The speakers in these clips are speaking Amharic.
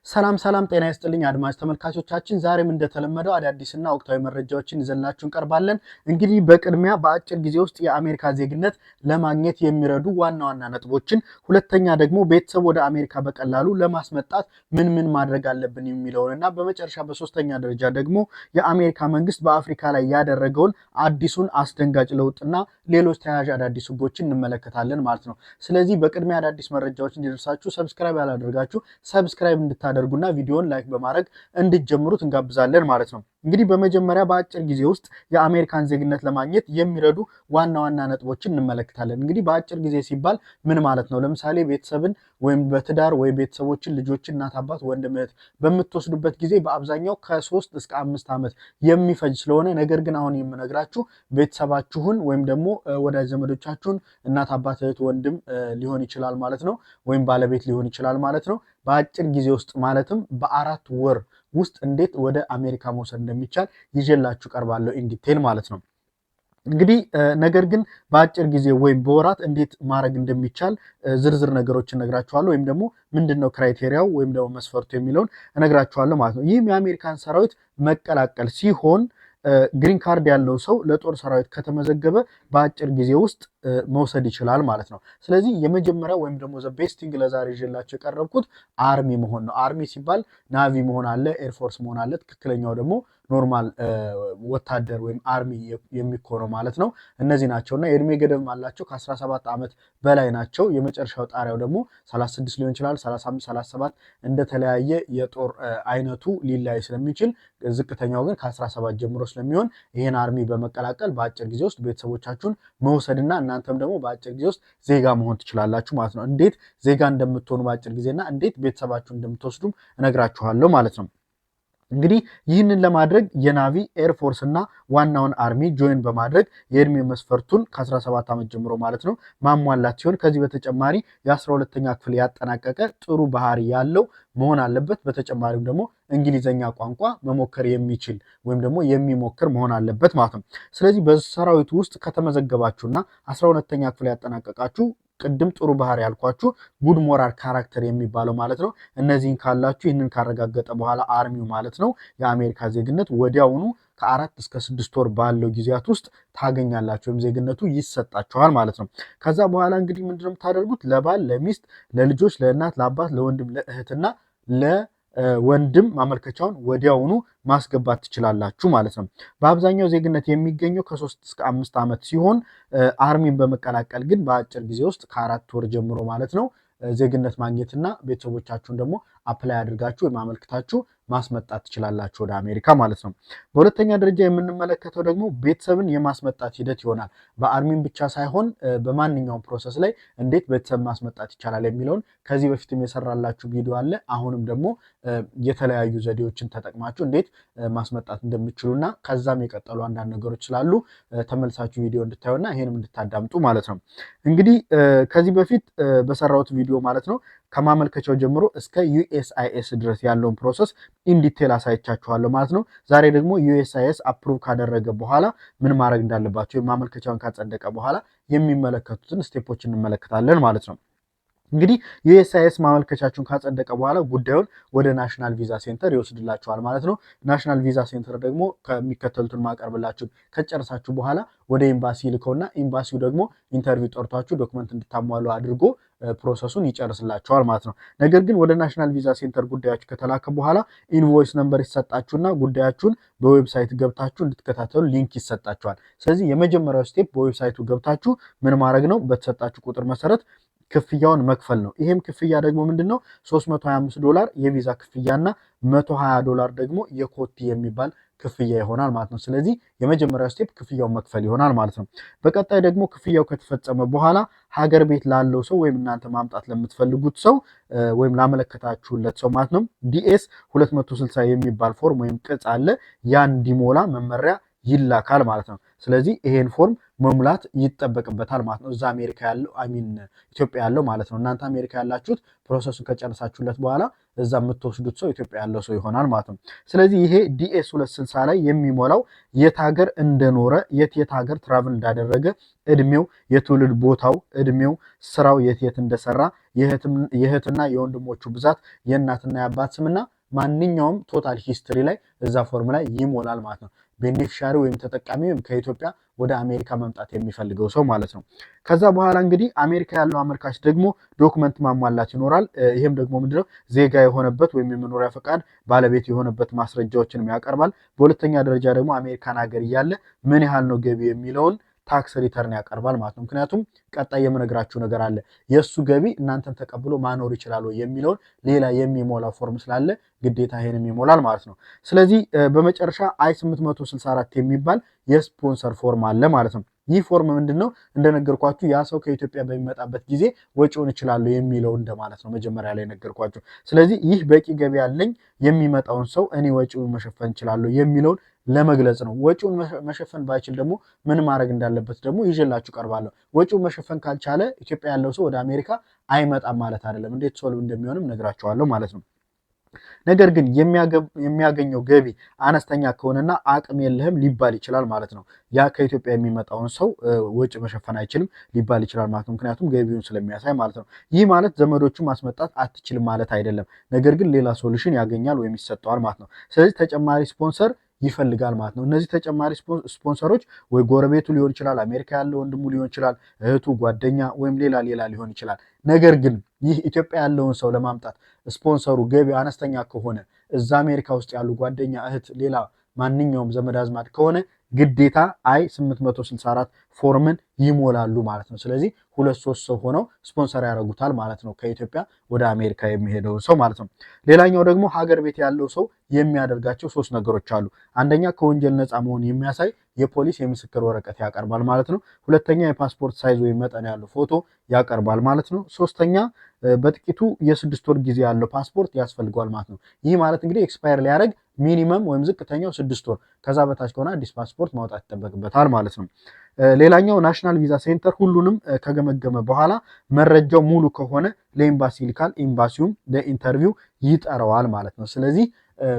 ሰላም ጤና ይስጥልኝ አድማጭ ተመልካቾቻችን ዛሬም እንደተለመደው አዳዲስና ወቅታዊ መረጃዎችን ይዘንላችሁ እንቀርባለን። እንግዲህ በቅድሚያ በአጭር ጊዜ ውስጥ የአሜሪካ ዜግነት ለማግኘት የሚረዱ ዋና ዋና ነጥቦችን፣ ሁለተኛ ደግሞ ቤተሰብ ወደ አሜሪካ በቀላሉ ለማስመጣት ምን ማድረግ አለብን የሚለውንና በመጨረሻ በሶስተኛ ደረጃ ደግሞ የአሜሪካ መንግስት በአፍሪካ ላይ ያደረገውን አዲሱን አስደንጋጭ ለውጥና ሌሎች ተያያዥ አዳዲስ ህጎችን እንመለከታለን ማለት ነው። ስለዚህ በቅድሚያ አዳዲስ መረጃዎች እንዲደርሳችሁ ሰብስክራይብ ያላደርጋችሁ ሰብስክራይብ እንድታደርጉና ቪዲዮን ላይክ በማድረግ እንድትጀምሩት እንጋብዛለን ማለት ነው። እንግዲህ በመጀመሪያ በአጭር ጊዜ ውስጥ የአሜሪካን ዜግነት ለማግኘት የሚረዱ ዋና ዋና ነጥቦችን እንመለከታለን። እንግዲህ በአጭር ጊዜ ሲባል ምን ማለት ነው? ለምሳሌ ቤተሰብን ወይም በትዳር ወይ ቤተሰቦችን ልጆችን እናት አባት ወንድም እህት በምትወስዱበት ጊዜ በአብዛኛው ከ3 እስከ 5 ዓመት የሚፈጅ ስለሆነ ነገር ግን አሁን የምነግራችሁ ቤተሰባችሁን ወይም ደግሞ ወዳጅ ዘመዶቻችሁን እናት አባት እህት ወንድም ሊሆን ይችላል ማለት ነው፣ ወይም ባለቤት ሊሆን ይችላል ማለት ነው። በአጭር ጊዜ ውስጥ ማለትም በ4 ወር ውስጥ እንዴት ወደ አሜሪካ መውሰድ እንደሚቻል ይዤላችሁ ቀርባለሁ ኢን ዲቴል ማለት ነው። እንግዲህ ነገር ግን በአጭር ጊዜ ወይም በወራት እንዴት ማድረግ እንደሚቻል ዝርዝር ነገሮችን እነግራችኋለሁ፣ ወይም ደግሞ ምንድነው ክራይቴሪያው ወይም ደግሞ መስፈርቱ የሚለውን እነግራችኋለሁ ማለት ነው። ይህም የአሜሪካን ሰራዊት መቀላቀል ሲሆን ግሪን ካርድ ያለው ሰው ለጦር ሰራዊት ከተመዘገበ በአጭር ጊዜ ውስጥ መውሰድ ይችላል ማለት ነው። ስለዚህ የመጀመሪያው ወይም ደግሞ ዘ ቤስቲንግ ለዛሬ ይዤላችሁ የቀረብኩት አርሚ መሆን ነው። አርሚ ሲባል ናቪ መሆን አለ፣ ኤርፎርስ መሆን አለ። ትክክለኛው ደግሞ ኖርማል ወታደር ወይም አርሚ የሚኮነው ማለት ነው። እነዚህ ናቸውና የእድሜ ገደብ አላቸው። ከ17 ዓመት በላይ ናቸው። የመጨረሻው ጣሪያው ደግሞ 36 ሊሆን ይችላል፣ 35፣ 37 እንደተለያየ የጦር አይነቱ ሊላይ ስለሚችል ዝቅተኛው ግን ከ17 ጀምሮ ስለሚሆን ይህን አርሚ በመቀላቀል በአጭር ጊዜ ውስጥ ቤተሰቦቻችሁን መውሰድና እናንተም ደግሞ በአጭር ጊዜ ውስጥ ዜጋ መሆን ትችላላችሁ ማለት ነው። እንዴት ዜጋ እንደምትሆኑ በአጭር ጊዜና እንዴት ቤተሰባችሁን እንደምትወስዱም እነግራችኋለሁ ማለት ነው። እንግዲህ ይህንን ለማድረግ የናቪ ኤርፎርስ እና ዋናውን አርሚ ጆይን በማድረግ የእድሜ መስፈርቱን ከ17 ዓመት ጀምሮ ማለት ነው ማሟላት ሲሆን ከዚህ በተጨማሪ የ12ኛ ክፍል ያጠናቀቀ ጥሩ ባህሪ ያለው መሆን አለበት። በተጨማሪም ደግሞ እንግሊዘኛ ቋንቋ መሞከር የሚችል ወይም ደግሞ የሚሞክር መሆን አለበት ማለት ነው። ስለዚህ በሰራዊቱ ውስጥ ከተመዘገባችሁና 12ኛ ክፍል ያጠናቀቃችሁ ቅድም ጥሩ ባህሪ ያልኳችሁ ጉድ ሞራል ካራክተር የሚባለው ማለት ነው። እነዚህን ካላችሁ ይህንን ካረጋገጠ በኋላ አርሚው ማለት ነው የአሜሪካ ዜግነት ወዲያውኑ ከ4 እስከ 6 ወር ባለው ጊዜያት ውስጥ ታገኛላችሁ ወይም ዜግነቱ ይሰጣችኋል ማለት ነው። ከዛ በኋላ እንግዲህ ምንድነው የምታደርጉት? ለባል፣ ለሚስት፣ ለልጆች፣ ለእናት፣ ለአባት፣ ለወንድም፣ ለእህትና ለወንድም ማመልከቻውን ወዲያውኑ ማስገባት ትችላላችሁ ማለት ነው። በአብዛኛው ዜግነት የሚገኘው ከ3 እስከ 5 ዓመት ሲሆን አርሚን በመቀላቀል ግን በአጭር ጊዜ ውስጥ ከ4 ወር ጀምሮ ማለት ነው ዜግነት ማግኘትና ቤተሰቦቻችሁን ደግሞ አፕላይ አድርጋችሁ ወይም አመልክታችሁ ማስመጣት ትችላላችሁ ወደ አሜሪካ ማለት ነው። በሁለተኛ ደረጃ የምንመለከተው ደግሞ ቤተሰብን የማስመጣት ሂደት ይሆናል። በአርሚን ብቻ ሳይሆን በማንኛውም ፕሮሰስ ላይ እንዴት ቤተሰብ ማስመጣት ይቻላል የሚለውን ከዚህ በፊትም የሰራላችሁ ቪዲዮ አለ። አሁንም ደግሞ የተለያዩ ዘዴዎችን ተጠቅማችሁ እንዴት ማስመጣት እንደምትችሉና ከዛም የቀጠሉ አንዳንድ ነገሮች ስላሉ ተመልሳችሁ ቪዲዮ እንድታዩና ይሄንም እንድታዳምጡ ማለት ነው። እንግዲህ ከዚህ በፊት በሰራሁት ቪዲዮ ማለት ነው ከማመልከቻው ጀምሮ እስከ ዩኤስአይኤስ ድረስ ያለውን ፕሮሰስ ኢንዲቴል አሳይቻችኋለሁ ማለት ነው። ዛሬ ደግሞ ዩኤስአይኤስ አፕሩቭ ካደረገ በኋላ ምን ማድረግ እንዳለባቸው ማመልከቻውን ካጸደቀ በኋላ የሚመለከቱትን ስቴፖች እንመለከታለን ማለት ነው። እንግዲህ ዩኤስአይኤስ ማመልከቻችሁን ካጸደቀ በኋላ ጉዳዩን ወደ ናሽናል ቪዛ ሴንተር ይወስድላችኋል ማለት ነው። ናሽናል ቪዛ ሴንተር ደግሞ ከሚከተሉትን ማቀርብላችሁ ከጨረሳችሁ በኋላ ወደ ኤምባሲ ልከውና ኤምባሲው ደግሞ ኢንተርቪው ጠርቷችሁ ዶክመንት እንድታሟሉ አድርጎ ፕሮሰሱን ይጨርስላችኋል ማለት ነው። ነገር ግን ወደ ናሽናል ቪዛ ሴንተር ጉዳያችሁ ከተላከ በኋላ ኢንቮይስ ነምበር ይሰጣችሁና ጉዳያችሁን በዌብሳይት ገብታችሁ እንድትከታተሉ ሊንክ ይሰጣችኋል። ስለዚህ የመጀመሪያው ስቴፕ በዌብሳይቱ ገብታችሁ ምን ማድረግ ነው? በተሰጣችሁ ቁጥር መሰረት ክፍያውን መክፈል ነው። ይሄም ክፍያ ደግሞ ምንድነው? $325 የቪዛ ክፍያና $120 ደግሞ የኮቲ የሚባል ክፍያ ይሆናል ማለት ነው። ስለዚህ የመጀመሪያው ስቴፕ ክፍያውን መክፈል ይሆናል ማለት ነው። በቀጣይ ደግሞ ክፍያው ከተፈጸመ በኋላ ሀገር ቤት ላለው ሰው ወይም እናንተ ማምጣት ለምትፈልጉት ሰው ወይም ላመለከታችሁለት ሰው ማለት ነው ዲኤስ 260 የሚባል ፎርም ወይም ቅጽ አለ። ያን እንዲሞላ መመሪያ ይላካል ማለት ነው። ስለዚህ ይሄን ፎርም መሙላት ይጠበቅበታል ማለት ነው። እዛ አሜሪካ ያለው ኢትዮጵያ ያለው ማለት ነው። እናንተ አሜሪካ ያላችሁት ፕሮሰሱን ከጨረሳችሁለት በኋላ እዛ የምትወስዱት ሰው ኢትዮጵያ ያለው ሰው ይሆናል ማለት ነው። ስለዚህ ይሄ ዲኤስ 260 ላይ የሚሞላው የት ሀገር እንደኖረ የት ሀገር ትራቭል እንዳደረገ እድሜው፣ የትውልድ ቦታው፣ እድሜው፣ ስራው የት እንደሰራ፣ የእህትና የወንድሞቹ ብዛት፣ የእናትና የአባት ስምና ማንኛውም ቶታል ሂስትሪ ላይ እዛ ፎርም ላይ ይሞላል ማለት ነው። ቤኔፊሻሪ ወይም ተጠቃሚ ወይም ከኢትዮጵያ ወደ አሜሪካ መምጣት የሚፈልገው ሰው ማለት ነው። ከዛ በኋላ እንግዲህ አሜሪካ ያለው አመልካች ደግሞ ዶክመንት ማሟላት ይኖራል። ይህም ደግሞ ምንድነው ዜጋ የሆነበት ወይም የመኖሪያ ፈቃድ ባለቤት የሆነበት ማስረጃዎችንም ያቀርባል። በሁለተኛ ደረጃ ደግሞ አሜሪካን ሀገር እያለ ምን ያህል ነው ገቢ የሚለውን ታክስ ሪተርን ያቀርባል ማለት ነው። ምክንያቱም ቀጣይ የምነግራችሁ ነገር አለ። የእሱ ገቢ እናንተን ተቀብሎ ማኖር ይችላል የሚለውን ሌላ የሚሞላው ፎርም ስላለ ግዴታ ይሄንም ይሞላል ማለት ነው። ስለዚህ በመጨረሻ አይ864 የሚባል የስፖንሰር ፎርም አለ ማለት ነው። ይህ ፎርም ምንድነው? እንደነገርኳችሁ ያ ሰው ከኢትዮጵያ በሚመጣበት ጊዜ ወጪውን እችላለሁ የሚለው እንደማለት ነው። መጀመሪያ ላይ ነገርኳችሁ። ስለዚህ ይህ በቂ ገቢ ያለኝ የሚመጣውን ሰው እኔ ወጪውን መሸፈን እችላለሁ የሚለውን ለመግለጽ ነው። ወጪውን መሸፈን ባይችል ደግሞ ምን ማድረግ እንዳለበት ደግሞ ይዤላችሁ ቀርባለሁ። ወጪውን መሸፈን ካልቻለ ኢትዮጵያ ያለው ሰው ወደ አሜሪካ አይመጣም ማለት አይደለም። እንዴት ሶልቭ እንደሚሆንም ነግራችኋለሁ ማለት ነው። ነገር ግን የሚያገኘው ገቢ አነስተኛ ከሆነና አቅም የለህም ሊባል ይችላል ማለት ነው። ያ ከኢትዮጵያ የሚመጣውን ሰው ወጪ መሸፈን አይችልም ሊባል ይችላል ማለት ነው። ምክንያቱም ገቢውን ስለሚያሳይ ማለት ነው። ይህ ማለት ዘመዶቹ ማስመጣት አትችልም ማለት አይደለም። ነገር ግን ሌላ ሶሉሽን ያገኛል ወይም ይሰጠዋል ማለት ነው። ስለዚህ ተጨማሪ ስፖንሰር ይፈልጋል ማለት ነው። እነዚህ ተጨማሪ ስፖንሰሮች ወይ ጎረቤቱ ሊሆን ይችላል፣ አሜሪካ ያለው ወንድሙ ሊሆን ይችላል፣ እህቱ፣ ጓደኛ ወይም ሌላ ሊሆን ይችላል። ነገር ግን ይህ ኢትዮጵያ ያለውን ሰው ለማምጣት ስፖንሰሩ ገቢ አነስተኛ ከሆነ እዛ አሜሪካ ውስጥ ያሉ ጓደኛ፣ እህት፣ ሌላ ማንኛውም ዘመድ አዝማድ ከሆነ ግዴታ አይ864 ፎርምን ይሞላሉ ማለት ነው። ስለዚህ 2-3 ሰው ሆነው ስፖንሰር ያደርጉታል ማለት ነው፣ ከኢትዮጵያ ወደ አሜሪካ የሚሄደው ሰው ማለት ነው። ሌላኛው ደግሞ ሀገር ቤት ያለው ሰው የሚያደርጋቸው 3 ነገሮች አሉ። አንደኛ ከወንጀል ነፃ መሆን የሚያሳይ የፖሊስ የምስክር ወረቀት ያቀርባል ማለት ነው። ሁለተኛ የፓስፖርት ሳይዝ ወይም መጠን ያለው ፎቶ ያቀርባል ማለት ነው። ሶስተኛ በጥቂቱ የ6 ወር ጊዜ ያለው ፓስፖርት ያስፈልገዋል ማለት ነው። ይህ ማለት እንግዲህ ኤክስፓየር ሊያደርግ ሚኒመም ወይም ዝቅተኛው 6 ወር፣ ከዛ በታች ከሆነ አዲስ ፓስፖርት ማውጣት ይጠበቅበታል ማለት ነው። ሌላኛው ናሽናል ቪዛ ሴንተር ሁሉንም ከገመገመ በኋላ መረጃው ሙሉ ከሆነ ለኤምባሲ ይልካል። ኤምባሲውም ለኢንተርቪው ይጠራዋል ማለት ነው። ስለዚህ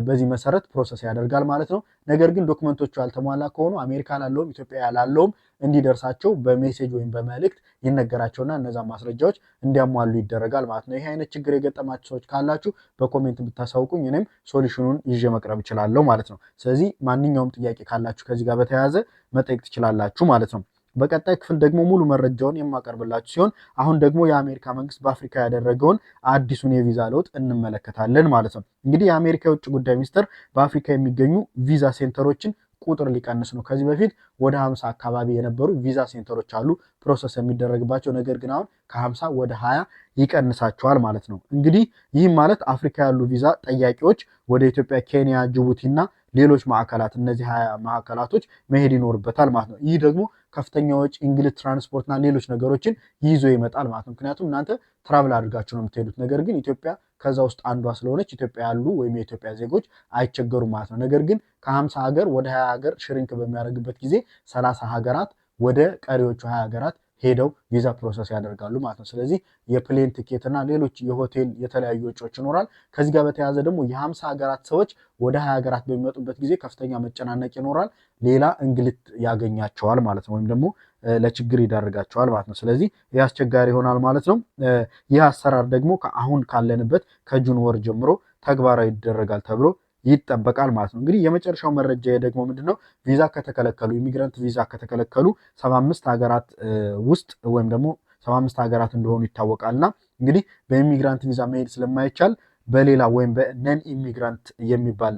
በዚህ መሰረት ፕሮሰስ ያደርጋል ማለት ነው። ነገር ግን ዶክመንቶቹ ያልተሟላ ከሆኑ አሜሪካ ላለውም ኢትዮጵያ ያላለውም እንዲደርሳቸው በሜሴጅ ወይም በመልእክት ይነገራቸውና እነዛ ማስረጃዎች እንዲያሟሉ ይደረጋል ማለት ነው። ይሄ አይነት ችግር የገጠማችሁ ሰዎች ካላችሁ በኮሜንት ብታሳውቁኝ እኔም ሶሉሽኑን ይዤ መቅረብ እችላለሁ ማለት ነው። ስለዚህ ማንኛውም ጥያቄ ካላችሁ ከዚህ ጋር በተያያዘ መጠየቅ ትችላላችሁ ማለት ነው። በቀጣይ ክፍል ደግሞ ሙሉ መረጃውን የማቀርብላችሁ ሲሆን አሁን ደግሞ የአሜሪካ መንግስት በአፍሪካ ያደረገውን አዲሱን የቪዛ ለውጥ እንመለከታለን ማለት ነው። እንግዲህ የአሜሪካ የውጭ ጉዳይ ሚኒስቴር በአፍሪካ የሚገኙ ቪዛ ሴንተሮችን ቁጥር ሊቀንስ ነው። ከዚህ በፊት ወደ 50 አካባቢ የነበሩ ቪዛ ሴንተሮች አሉ ፕሮሰስ የሚደረግባቸው፣ ነገር ግን አሁን ከ50 ወደ 20 ይቀንሳቸዋል ማለት ነው። እንግዲህ ይህም ማለት አፍሪካ ያሉ ቪዛ ጠያቂዎች ወደ ኢትዮጵያ፣ ኬንያ፣ ጅቡቲ እና ሌሎች ማዕከላት እነዚህ 20 ማዕከላቶች መሄድ ይኖርበታል ማለት ነው። ይህ ደግሞ ከፍተኛ ወጪ፣ እንግልት፣ ትራንስፖርትና ሌሎች ነገሮችን ይዞ ይመጣል ማለት ነው። ምክንያቱም እናንተ ትራቭል አድርጋችሁ ነው የምትሄዱት። ነገር ግን ኢትዮጵያ ከዛ ውስጥ አንዷ ስለሆነች ኢትዮጵያ ያሉ ወይም የኢትዮጵያ ዜጎች አይቸገሩም ማለት ነው። ነገር ግን ከ50 ሀገር ወደ 20 ሀገር ሽሪንክ በሚያደርግበት ጊዜ 30 ሀገራት ወደ ቀሪዎቹ 20 ሀገራት ሄደው ቪዛ ፕሮሰስ ያደርጋሉ ማለት ነው። ስለዚህ የፕሌን ቲኬት እና ሌሎች የሆቴል የተለያዩ ወጪዎች ይኖራል። ከዚህ ጋር በተያያዘ ደግሞ የ50 ሀገራት ሰዎች ወደ 20 ሀገራት በሚመጡበት ጊዜ ከፍተኛ መጨናነቅ ይኖራል። ሌላ እንግልት ያገኛቸዋል ማለት ነው፣ ወይም ደግሞ ለችግር ይዳርጋቸዋል ማለት ነው። ስለዚህ ይህ አስቸጋሪ ይሆናል ማለት ነው። ይህ አሰራር ደግሞ አሁን ካለንበት ከጁን ወር ጀምሮ ተግባራዊ ይደረጋል ተብሎ ይጠበቃል ማለት ነው። እንግዲህ የመጨረሻው መረጃ ደግሞ ምንድነው? ቪዛ ከተከለከሉ ኢሚግራንት ቪዛ ከተከለከሉ 75 ሀገራት ውስጥ ወይም ደግሞ 75 ሀገራት እንደሆኑ ይታወቃልና እንግዲህ በኢሚግራንት ቪዛ መሄድ ስለማይቻል በሌላ ወይም በነን ኢሚግራንት የሚባል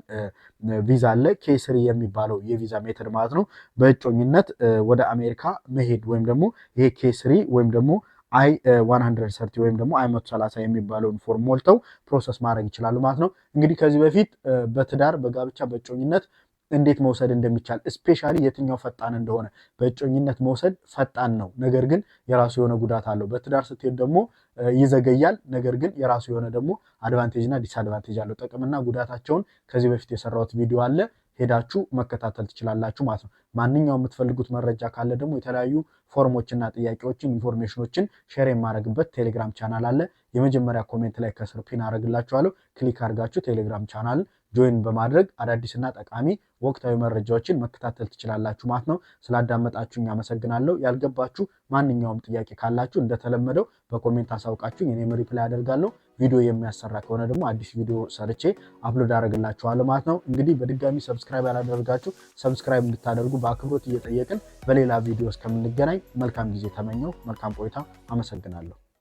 ቪዛ አለ። ኬስሪ የሚባለው የቪዛ ሜተድ ማለት ነው። በእጮኝነት ወደ አሜሪካ መሄድ ወይም ደግሞ ይሄ ኬስሪ ወይም ደግሞ አይ130 ወይም ደግሞ አይ130 የሚባለውን ፎርም ሞልተው ፕሮሰስ ማድረግ ይችላሉ ማለት ነው። እንግዲህ ከዚህ በፊት በትዳር በጋብቻ በእጮኝነት እንዴት መውሰድ እንደሚቻል ስፔሻሊ የትኛው ፈጣን እንደሆነ በእጮኝነት መውሰድ ፈጣን ነው፣ ነገር ግን የራሱ የሆነ ጉዳት አለው። በትዳር ስትሄድ ደግሞ ይዘገያል፣ ነገር ግን የራሱ የሆነ ደግሞ አድቫንቴጅ እና ዲስአድቫንቴጅ አለው። ጥቅምና ጉዳታቸውን ከዚህ በፊት የሰራሁት ቪዲዮ አለ፣ ሄዳችሁ መከታተል ትችላላችሁ ማለት ነው። ማንኛውም የምትፈልጉት መረጃ ካለ ደግሞ የተለያዩ ፎርሞችና ጥያቄዎችን ኢንፎርሜሽኖችን ሼር የማደርግበት ቴሌግራም ቻናል አለ። የመጀመሪያ ኮሜንት ላይ ከስር ፒን አደርግላችኋለሁ። ክሊክ አድርጋችሁ ቴሌግራም ቻናል ጆይን በማድረግ አዳዲስና ጠቃሚ ወቅታዊ መረጃዎችን መከታተል ትችላላችሁ ማለት ነው። ስላዳመጣችሁኝ አመሰግናለሁ። ያልገባችሁ ማንኛውም ጥያቄ ካላችሁ እንደተለመደው በኮሜንት አሳውቃችሁኝ እኔም ሪፕላይ አደርጋለሁ። ቪዲዮ የሚያሰራ ከሆነ ደግሞ አዲስ ቪዲዮ ሰርቼ አፕሎድ አደርግላችኋለሁ ማለት ነው። እንግዲህ በድጋሚ ሰብስክራይብ ያላደረጋችሁ ሰብስክራይብ እንድታደርጉ በአክብሮት እየጠየቅን በሌላ ቪዲዮ እስከምንገናኝ መልካም ጊዜ ተመኘው። መልካም ቆይታ። አመሰግናለሁ።